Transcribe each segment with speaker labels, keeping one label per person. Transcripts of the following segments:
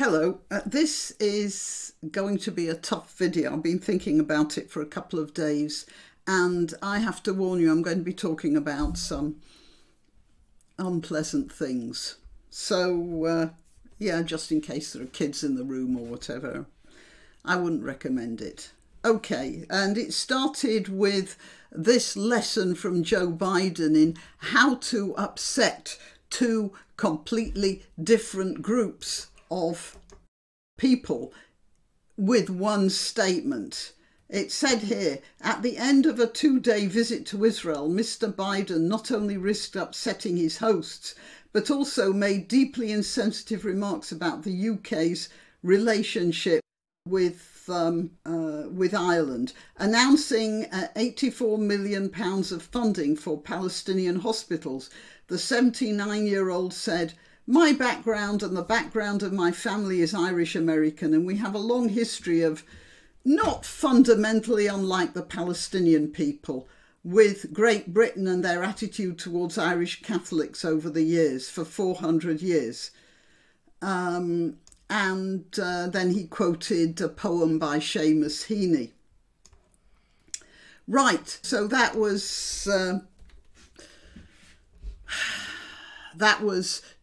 Speaker 1: Hello, this is going to be a tough video. I've been thinking about it for a couple of days and I have to warn you, I'm going to be talking about some unpleasant things. So yeah, just in case there are kids in the room or whatever, I wouldn't recommend it. Okay, and it started with this lesson from Joe Biden in how to upset two completely different groups of people with one statement. It said here, at the end of a 2-day visit to Israel, Mr. Biden not only risked upsetting his hosts, but also made deeply insensitive remarks about the UK's relationship with Ireland, announcing £84 million of funding for Palestinian hospitals. The 79-year-old said, "My background and the background of my family is Irish-American, and we have a long history of not fundamentally unlike the Palestinian people, with Great Britain and their attitude towards Irish Catholics over the years, for 400 years. And then he quoted a poem by Seamus Heaney. Right, so that was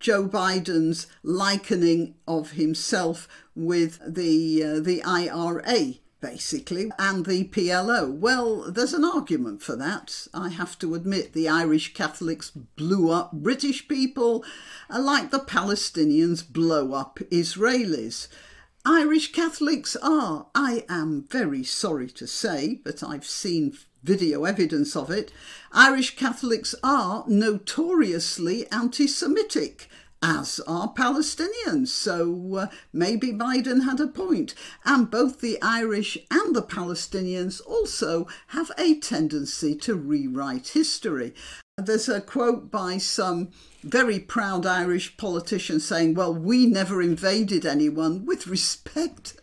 Speaker 1: Joe Biden's likening of himself with the IRA, basically, and the PLO. Well, there's an argument for that. I have to admit, the Irish Catholics blew up British people, like the Palestinians blow up Israelis. Irish Catholics are, I am very sorry to say, but I've seen video evidence of it, Irish Catholics are notoriously anti-Semitic, as are Palestinians. So maybe Biden had a point. And both the Irish and the Palestinians also have a tendency to rewrite history. There's a quote by some very proud Irish politician saying, well, we never invaded anyone. With respect,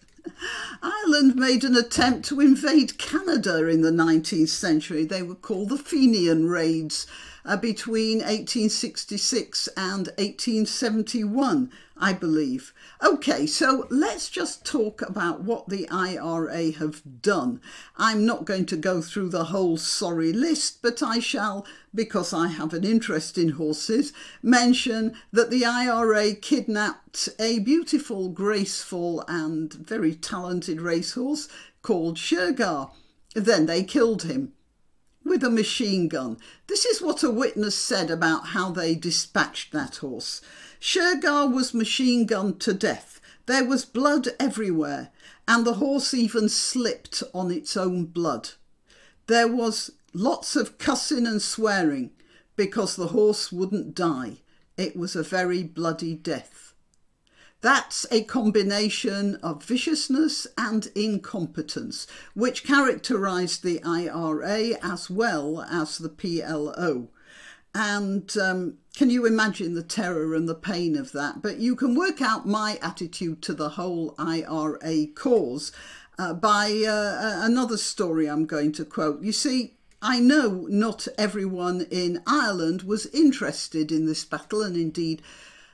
Speaker 1: Ireland made an attempt to invade Canada in the 19th century. They were called the Fenian Raids between 1866 and 1871, I believe. Okay, so let's just talk about what the IRA have done. I'm not going to go through the whole sorry list, but I shall, because I have an interest in horses, mention that the IRA kidnapped a beautiful, graceful and very talented racehorse called Shergar. Then they killed him with a machine gun. This is what a witness said about how they dispatched that horse. Shergar was machine gunned to death. There was blood everywhere, and the horse even slipped on its own blood. There was lots of cussing and swearing because the horse wouldn't die. It was a very bloody death. That's a combination of viciousness and incompetence, which characterised the IRA as well as the PLO. And can you imagine the terror and the pain of that? But you can work out my attitude to the whole IRA cause by another story I'm going to quote. You see, I know not everyone in Ireland was interested in this battle, and indeed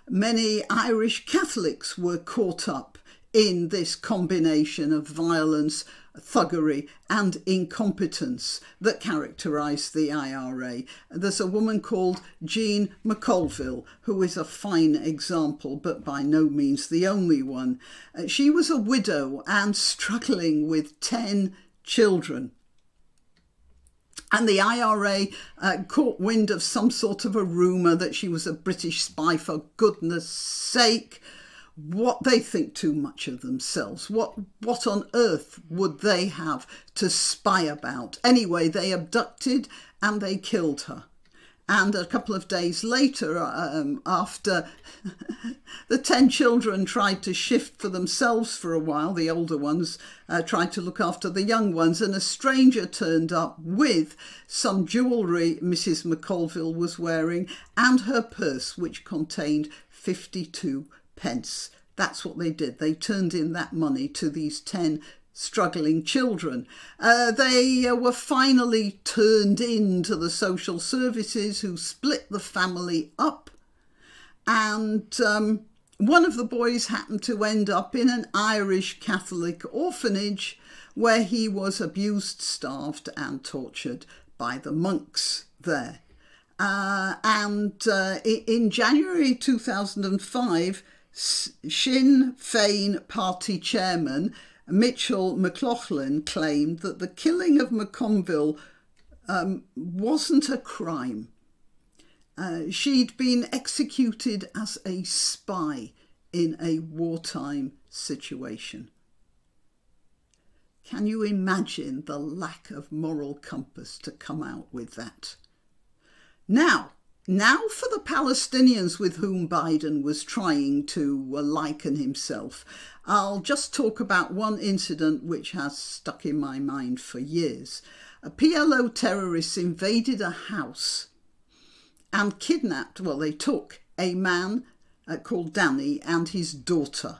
Speaker 1: many Irish Catholics were caught up in this combination of violence, thuggery and incompetence that characterised the IRA. There's a woman called Jean McColville, who is a fine example, but by no means the only one. She was a widow and struggling with 10 children. And the IRA caught wind of some sort of a rumour that she was a British spy. For goodness sake, what, they think too much of themselves. What on earth would they have to spy about? Anyway, they abducted and they killed her. And a couple of days later, after the 10 children tried to shift for themselves for a while, the older ones tried to look after the young ones, and a stranger turned up with some jewellery Mrs. McColville was wearing and her purse, which contained 52 pence. That's what they did. They turned in that money to these 10 struggling children. They were finally turned in to the social services, who split the family up, and One of the boys happened to end up in an Irish Catholic orphanage where he was abused, starved and tortured by the monks there. In January 2005, Sinn Féin party chairman Mitchell McLaughlin claimed that the killing of McConville wasn't a crime. She'd been executed as a spy in a wartime situation. Can you imagine the lack of moral compass to come out with that? Now for the Palestinians with whom Biden was trying to liken himself. I'll just talk about one incident which has stuck in my mind for years. PLO terrorists invaded a house and kidnapped, well, they took a man called Danny and his daughter.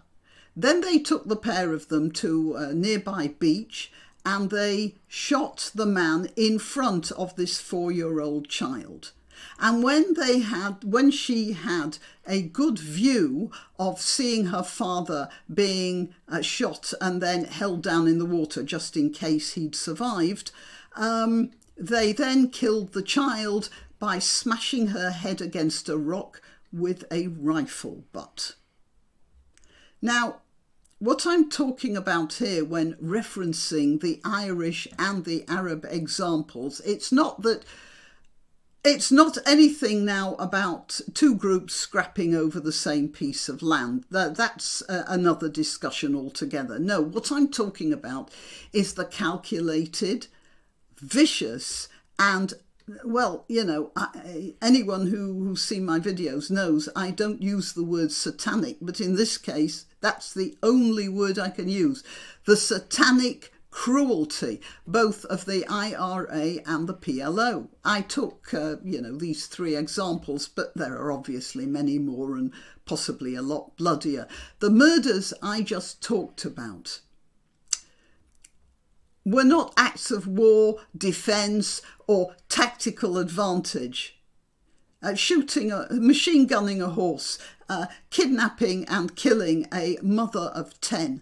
Speaker 1: Then they took the pair of them to a nearby beach and they shot the man in front of this 4-year-old child. And when she had a good view of seeing her father being shot and then held down in the water just in case he'd survived, they then killed the child by smashing her head against a rock with a rifle butt. Now, what I'm talking about here when referencing the Irish and the Arab examples, it's not anything now about two groups scrapping over the same piece of land. That's another discussion altogether. No, what I'm talking about is the calculated, vicious and, well, you know, anyone who's seen my videos knows I don't use the word satanic, but in this case, that's the only word I can use. The satanic cruelty, both of the IRA and the PLO. I took, these 3 examples, but there are obviously many more and possibly a lot bloodier. The murders I just talked about were not acts of war, defence or tactical advantage. Machine gunning a horse, kidnapping and killing a mother of 10.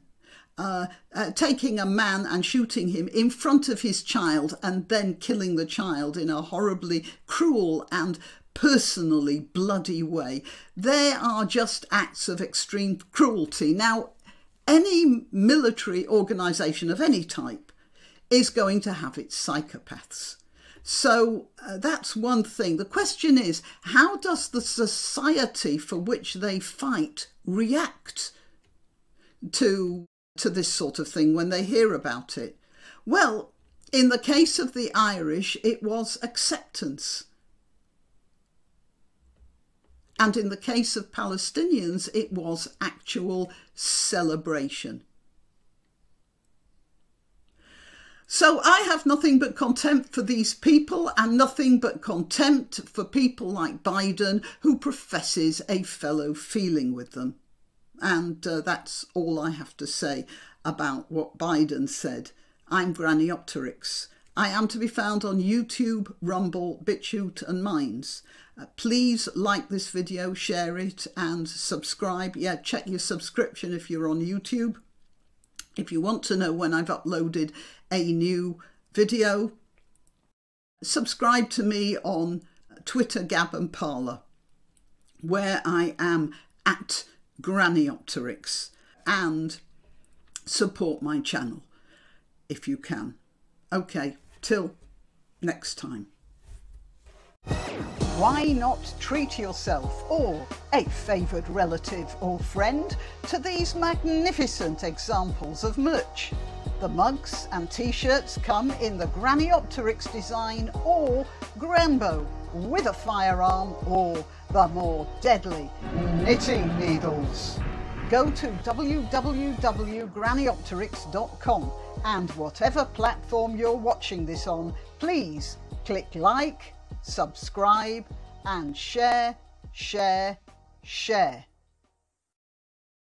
Speaker 1: Taking a man and shooting him in front of his child and then killing the child in a horribly cruel and personally bloody way. They are just acts of extreme cruelty. Now, any military organisation of any type is going to have its psychopaths. So that's one thing. The question is, how does the society for which they fight react to this sort of thing when they hear about it? Well, in the case of the Irish, it was acceptance. And in the case of Palestinians, it was actual celebration. So I have nothing but contempt for these people and nothing but contempt for people like Biden who professes a fellow feeling with them. And that's all I have to say about what Biden said. I'm Granniopteryx. I am to be found on YouTube, Rumble, BitChute and Minds. Please like this video, share it and subscribe. Yeah, check your subscription if you're on YouTube. If you want to know when I've uploaded a new video, subscribe to me on Twitter, Gab and Parler, where I am at Granniopteryx, and support my channel if you can. Okay, till next time. Why not treat yourself or a favoured relative or friend to these magnificent examples of merch? The mugs and t-shirts come in the Granniopteryx design or Granbo with a firearm or the more deadly knitting needles. Go to www.granniopteryx.com and whatever platform you're watching this on, please click like, subscribe and share.